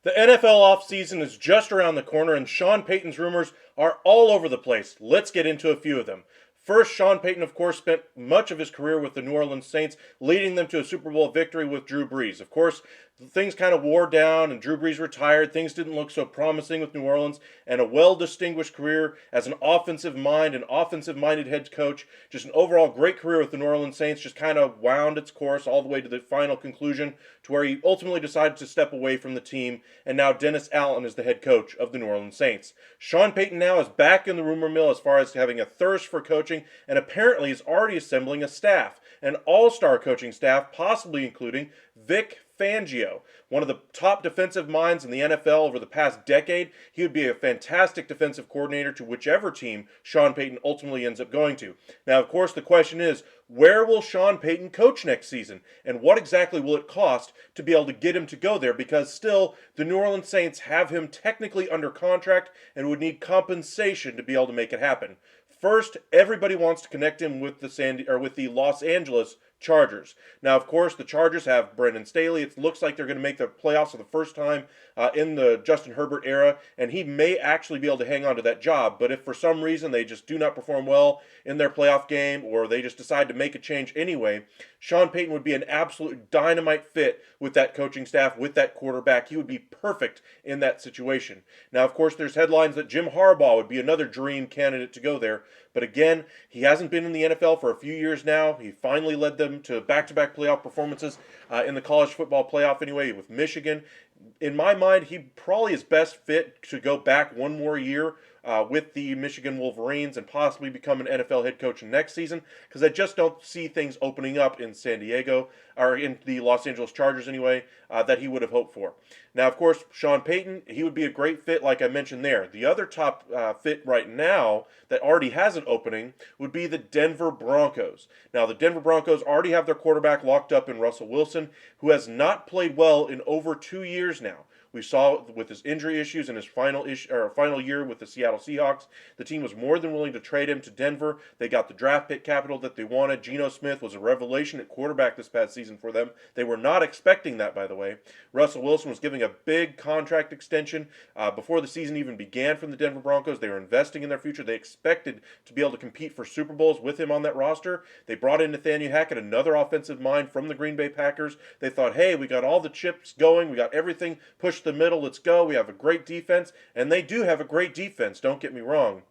The NFL offseason is just around the corner, and Sean Payton's rumors are all over the place. Let's get into a few of them. First, Sean Payton, of course, spent much of his career with the New Orleans Saints, leading them to a Super Bowl victory with Drew Brees. Of course, things kind of wore down and Drew Brees retired. Things didn't look so promising with New Orleans, and a well-distinguished career as an offensive mind, an offensive-minded head coach. Just an overall great career with the New Orleans Saints, just kind of wound its course all the way to the final conclusion, to where he ultimately decided to step away from the team, and now Dennis Allen is the head coach of the New Orleans Saints. Sean Payton now is back in the rumor mill as far as having a thirst for coaching, and apparently is already assembling a staff, an all-star coaching staff, possibly including Vic Fangio, one of the top defensive minds in the NFL over the past decade. He would be a fantastic defensive coordinator to whichever team Sean Payton ultimately ends up going to. Now, of course, the question is, where will Sean Payton coach next season? And what exactly will it cost to be able to get him to go there? Because still, the New Orleans Saints have him technically under contract and would need compensation to be able to make it happen. First, everybody wants to connect him with the Los Angeles Chargers. Now, of course, the Chargers have Brendan Staley. It looks like they're going to make the playoffs for the first time in the Justin Herbert era, and he may actually be able to hang on to that job. But if for some reason they just do not perform well in their playoff game, or they just decide to make a change anyway, Sean Payton would be an absolute dynamite fit with that coaching staff, with that quarterback. He would be perfect in that situation. Now, of course, there's headlines that Jim Harbaugh would be another dream candidate to go there. But again, he hasn't been in the NFL for a few years now. He finally led them to back-to-back playoff performances in the college football playoff anyway with Michigan. In my mind, he probably is best fit to go back one more year with the Michigan Wolverines and possibly become an NFL head coach next season, because I just don't see things opening up in San Diego, or in the Los Angeles Chargers anyway, that he would have hoped for. Now, of course, Sean Payton, he would be a great fit like I mentioned there. The other top fit right now that already has an opening would be the Denver Broncos. Now, the Denver Broncos already have their quarterback locked up in Russell Wilson, who has not played well in over 2 years now. We saw with his injury issues in his final year with the Seattle Seahawks, the team was more than willing to trade him to Denver. They got the draft pick capital that they wanted. Geno Smith was a revelation at quarterback this past season for them. They were not expecting that, by the way. Russell Wilson was giving a big contract extension before the season even began from the Denver Broncos. They were investing in their future. They expected to be able to compete for Super Bowls with him on that roster. They brought in Nathaniel Hackett, another offensive mind from the Green Bay Packers. They thought, hey, we got all the chips going. We got everything pushed the middle, let's go. We have a great defense, and they do have a great defense, don't get me wrong.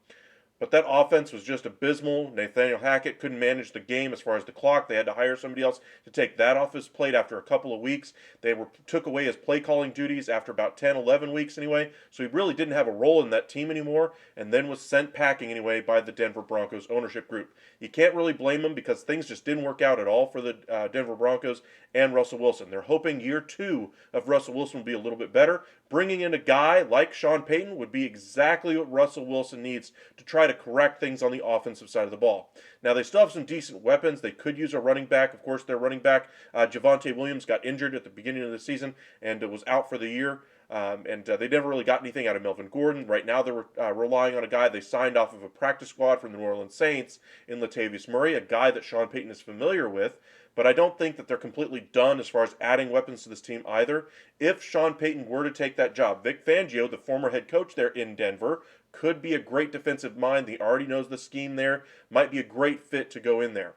But that offense was just abysmal. Nathaniel Hackett couldn't manage the game as far as the clock. They had to hire somebody else to take that off his plate after a couple of weeks. They took away his play calling duties after about 10, 11 weeks anyway. So he really didn't have a role in that team anymore, and then was sent packing anyway by the Denver Broncos ownership group. You can't really blame him because things just didn't work out at all for the Denver Broncos and Russell Wilson. They're hoping year 2 of Russell Wilson will be a little bit better. Bringing in a guy like Sean Payton would be exactly what Russell Wilson needs to try to correct things on the offensive side of the ball. Now, they still have some decent weapons. They could use a running back. Of course, their running back, Javonte Williams, got injured at the beginning of the season and was out for the year. They never really got anything out of Melvin Gordon. Right now, they're relying on a guy they signed off of a practice squad from the New Orleans Saints in Latavius Murray, a guy that Sean Payton is familiar with. But I don't think that they're completely done as far as adding weapons to this team either. If Sean Payton were to take that job, Vic Fangio, the former head coach there in Denver, could be a great defensive mind. He already knows the scheme there. Might be a great fit to go in there.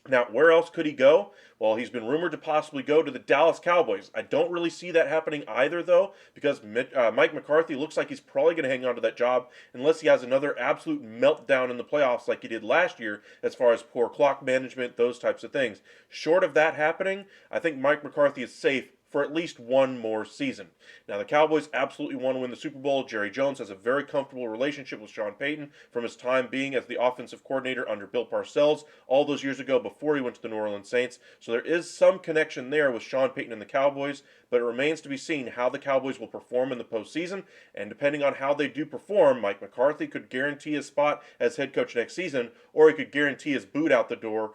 Now, where else could he go? Well, he's been rumored to possibly go to the Dallas Cowboys. I don't really see that happening either, though, because Mike McCarthy looks like he's probably going to hang on to that job unless he has another absolute meltdown in the playoffs like he did last year as far as poor clock management, those types of things. Short of that happening, I think Mike McCarthy is safe for at least one more season. Now, the Cowboys absolutely want to win the Super Bowl. Jerry Jones has a very comfortable relationship with Sean Payton from his time being as the offensive coordinator under Bill Parcells all those years ago before he went to the New Orleans Saints. So there is some connection there with Sean Payton and the Cowboys, but it remains to be seen how the Cowboys will perform in the postseason. And depending on how they do perform, Mike McCarthy could guarantee his spot as head coach next season, or he could guarantee his boot out the door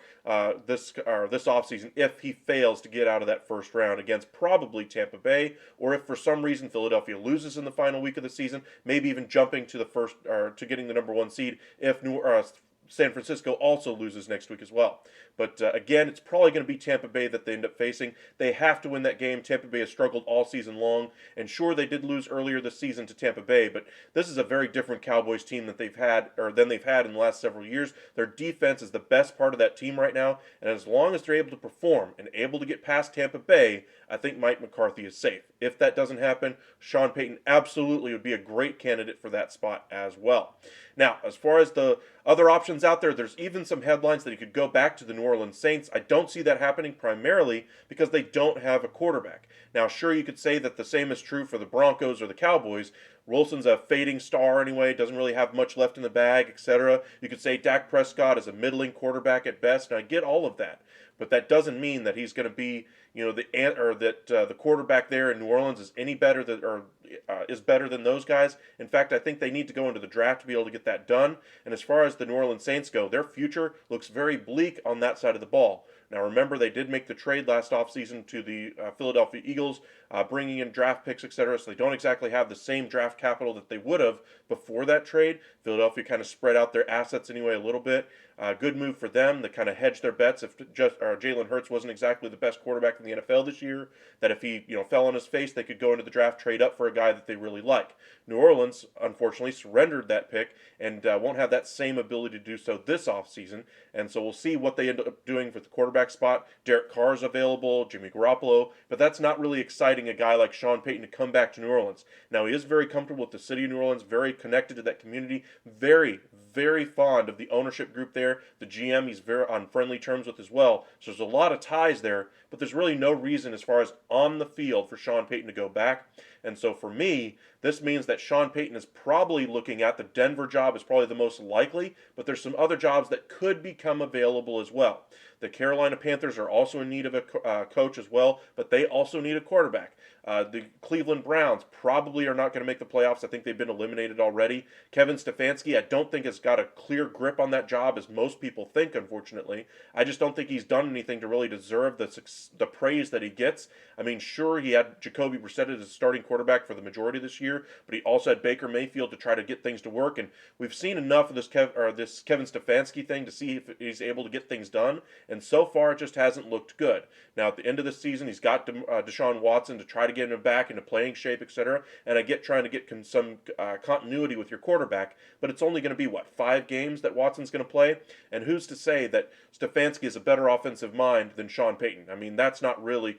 this offseason if he fails to get out of that first round against probably Tampa Bay, or if for some reason Philadelphia loses in the final week of the season, maybe even jumping to the first or to getting the number 1 seed if San Francisco also loses next week as well. But again, it's probably going to be Tampa Bay that they end up facing. They have to win that game. Tampa Bay has struggled all season long, and sure, they did lose earlier this season to Tampa Bay, but this is a very different Cowboys team that they've had, or than they've had in the last several years. Their defense is the best part of that team right now, and as long as they're able to perform and able to get past Tampa Bay, I think Mike McCarthy is safe. If that doesn't happen, Sean Payton absolutely would be a great candidate for that spot as well. Now, as far as the other options out there, there's even some headlines that he could go back to the New Orleans Saints. I don't see that happening primarily because they don't have a quarterback. Now, sure, you could say that the same is true for the Broncos or the Cowboys. Wilson's a fading star anyway, doesn't really have much left in the bag, etc. You could say Dak Prescott is a middling quarterback at best, and I get all of that. But that doesn't mean that he's going to be, the quarterback there in New Orleans is any better than is better than those guys. In fact, I think they need to go into the draft to be able to get that done. And as far as the New Orleans Saints go, their future looks very bleak on that side of the ball. Now, remember, they did make the trade last offseason to the Philadelphia Eagles, bringing in draft picks, etc. So they don't exactly have the same draft capital that they would have before that trade. Philadelphia kind of spread out their assets anyway a little bit. Good move for them. They kind of hedged their bets if Jalen Hurts wasn't exactly the best quarterback in the NFL this year, that if he fell on his face, they could go into the draft, trade up for a guy that they really like. New Orleans, unfortunately, surrendered that pick and won't have that same ability to do so this offseason. And so we'll see what they end up doing for the quarterback spot. Derek Carr's available, Jimmy Garoppolo, but that's not really exciting a guy like Sean Payton to come back to New Orleans. Now, he is very comfortable with the city of New Orleans, very connected to that community, very, very fond of the ownership group there. The GM he's very on friendly terms with as well. So there's a lot of ties there, but there's really no reason as far as on the field for Sean Payton to go back. And so for me, this means that Sean Payton is probably looking at the Denver job is probably the most likely, but there's some other jobs that could become available as well. The Carolina Panthers are also in need of a coach as well, but they also need a quarterback. The Cleveland Browns probably are not going to make the playoffs. I think they've been eliminated already. Kevin Stefanski, I don't think has got a clear grip on that job as most people think, unfortunately. I just don't think he's done anything to really deserve the praise that he gets. I mean, sure, he had Jacoby Brissett as starting quarterback for the majority of this year, but he also had Baker Mayfield to try to get things to work, and we've seen enough of this Kevin Stefanski thing to see if he's able to get things done, and so far it just hasn't looked good. Now, at the end of the season, he's got Deshaun Watson to try to get him back into playing shape, etc., and I get trying to get some continuity with your quarterback, but it's only going to be, 5 games that Watson's going to play, and who's to say that Stefanski is a better offensive mind than Sean Payton? I mean, that's not really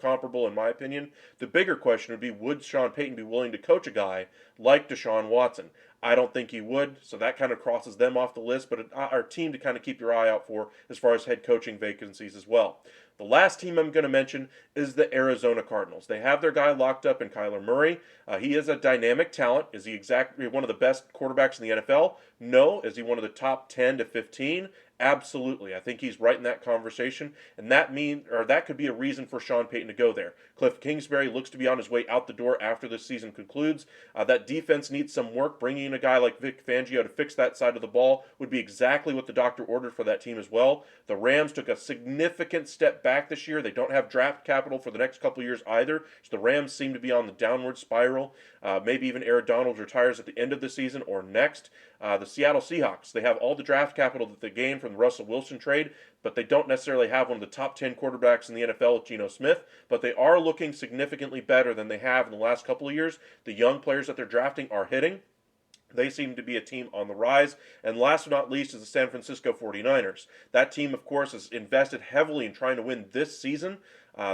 comparable in my opinion. The bigger question would be, would Sean Payton be willing to coach a guy like Deshaun Watson? I don't think he would, so that kind of crosses them off the list, but our team to kind of keep your eye out for as far as head coaching vacancies as well. The last team I'm going to mention is the Arizona Cardinals. They have their guy locked up in Kyler Murray. He is a dynamic talent. Is he exactly one of the best quarterbacks in the NFL? No. Is he one of the top 10 to 15? Absolutely. I think he's right in that conversation, and that could be a reason for Sean Payton to go there. Cliff Kingsbury looks to be on his way out the door after this season concludes. That defense needs some work. Bringing in a guy like Vic Fangio to fix that side of the ball would be exactly what the doctor ordered for that team as well. The Rams took a significant step back this year. They don't have draft capital for the next couple of years either, so the Rams seem to be on the downward spiral. Maybe even Aaron Donald retires at the end of the season or next. The Seattle Seahawks, they have all the draft capital that they gained from the Russell Wilson trade, but they don't necessarily have one of the top 10 quarterbacks in the NFL with Geno Smith, but they are looking significantly better than they have in the last couple of years. The young players that they're drafting are hitting. They seem to be a team on the rise. And last but not least is the San Francisco 49ers. That team, of course, has invested heavily in trying to win this season.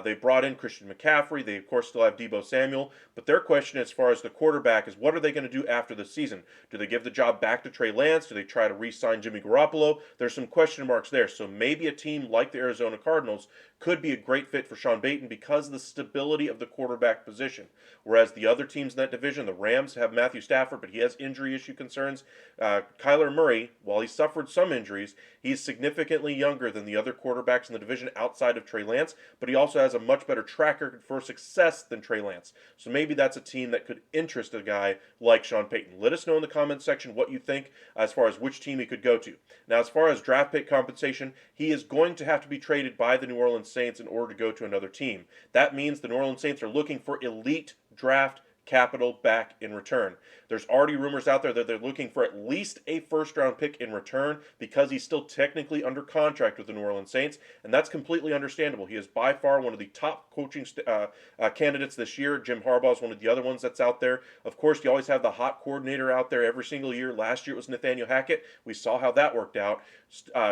They brought in Christian McCaffrey. They, of course, still have Deebo Samuel. But their question as far as the quarterback is, what are they going to do after the season? Do they give the job back to Trey Lance? Do they try to re-sign Jimmy Garoppolo? There's some question marks there. So maybe a team like the Arizona Cardinals could be a great fit for Sean Payton because of the stability of the quarterback position. Whereas the other teams in that division, the Rams have Matthew Stafford, but he has injury issue concerns. Kyler Murray, while he suffered some injuries, he's significantly younger than the other quarterbacks in the division outside of Trey Lance, but he also has a much better track record for success than Trey Lance. So maybe that's a team that could interest a guy like Sean Payton. Let us know in the comments section what you think as far as which team he could go to. Now, as far as draft pick compensation, he is going to have to be traded by the New Orleans Saints in order to go to another team. That means the New Orleans Saints are looking for elite draft capital back in return. There's already rumors out there that they're looking for at least a first-round pick in return because he's still technically under contract with the New Orleans Saints, and that's completely understandable. He is by far one of the top coaching candidates this year. Jim Harbaugh is one of the other ones that's out there. Of course, you always have the hot coordinator out there every single year. Last year it was Nathaniel Hackett. We saw how that worked out.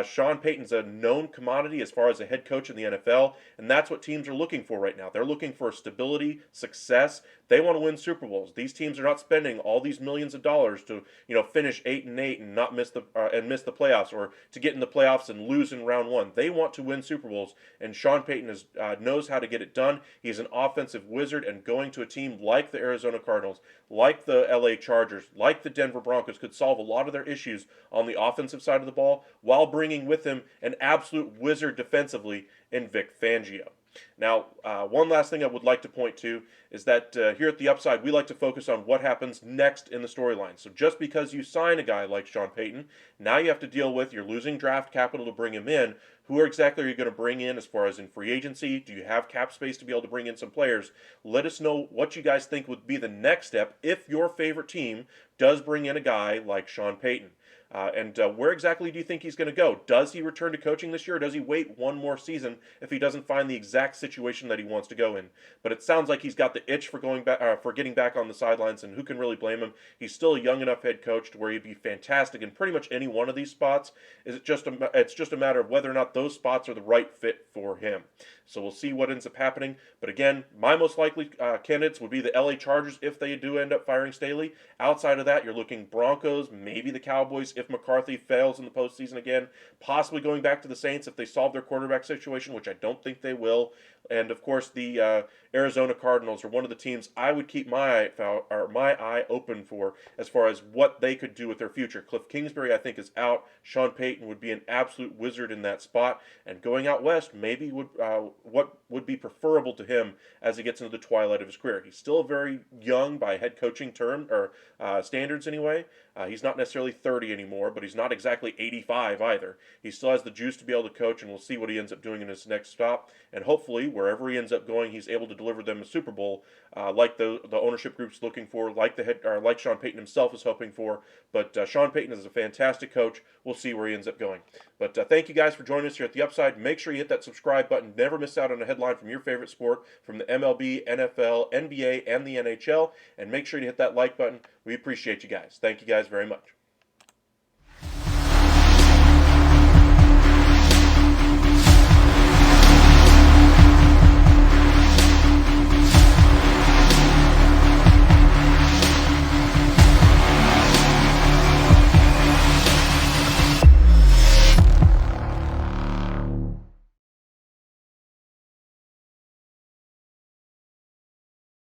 Sean Payton's a known commodity as far as a head coach in the NFL, and that's what teams are looking for right now. They're looking for stability, success. They want to win Super Bowls. These teams are not spending all these millions of dollars to, finish 8-8 and not miss the playoffs, or to get in the playoffs and lose in round one. They want to win Super Bowls, and Sean Payton knows how to get it done. He's an offensive wizard, and going to a team like the Arizona Cardinals, like the LA Chargers, like the Denver Broncos could solve a lot of their issues on the offensive side of the ball while bringing with him an absolute wizard defensively in Vic Fangio. Now, one last thing I would like to point to is that here at the Upside, we like to focus on what happens next in the storyline. So just because you sign a guy like Sean Payton, now you have to deal with, you're losing draft capital to bring him in. Who exactly are you going to bring in as far as in free agency? Do you have cap space to be able to bring in some players? Let us know what you guys think would be the next step if your favorite team does bring in a guy like Sean Payton. And where exactly do you think he's going to go? Does he return to coaching this year, or does he wait one more season if he doesn't find the exact situation that he wants to go in? But it sounds like he's got the itch for going back, for getting back on the sidelines, and who can really blame him? He's still a young enough head coach to where he'd be fantastic in pretty much any one of these spots. It's just a matter of whether or not those spots are the right fit for him. So we'll see what ends up happening. But again, my most likely candidates would be the LA Chargers if they do end up firing Staley. Outside of that, you're looking Broncos, maybe the Cowboys if McCarthy fails in the postseason again, possibly going back to the Saints if they solve their quarterback situation, which I don't think they will. And of course, the Arizona Cardinals are one of the teams I would keep my eye open for as far as what they could do with their future. Cliff Kingsbury, I think, is out. Sean Payton would be an absolute wizard in that spot, and going out west maybe would what would be preferable to him as he gets into the twilight of his career. He's still very young by head coaching term or standards anyway. He's not necessarily 30 anymore, but he's not exactly 85 either. He still has the juice to be able to coach, and we'll see what he ends up doing in his next stop. And hopefully, wherever he ends up going, he's able to deliver them a Super Bowl, like the ownership group's looking for, like like Sean Payton himself is hoping for. But Sean Payton is a fantastic coach. We'll see where he ends up going. But thank you guys for joining us here at the Upside. Make sure you hit that subscribe button. Never miss out on a headline from your favorite sport, from the MLB, NFL, NBA, and the NHL. And make sure to hit that like button. We appreciate you guys. Thank you guys very much.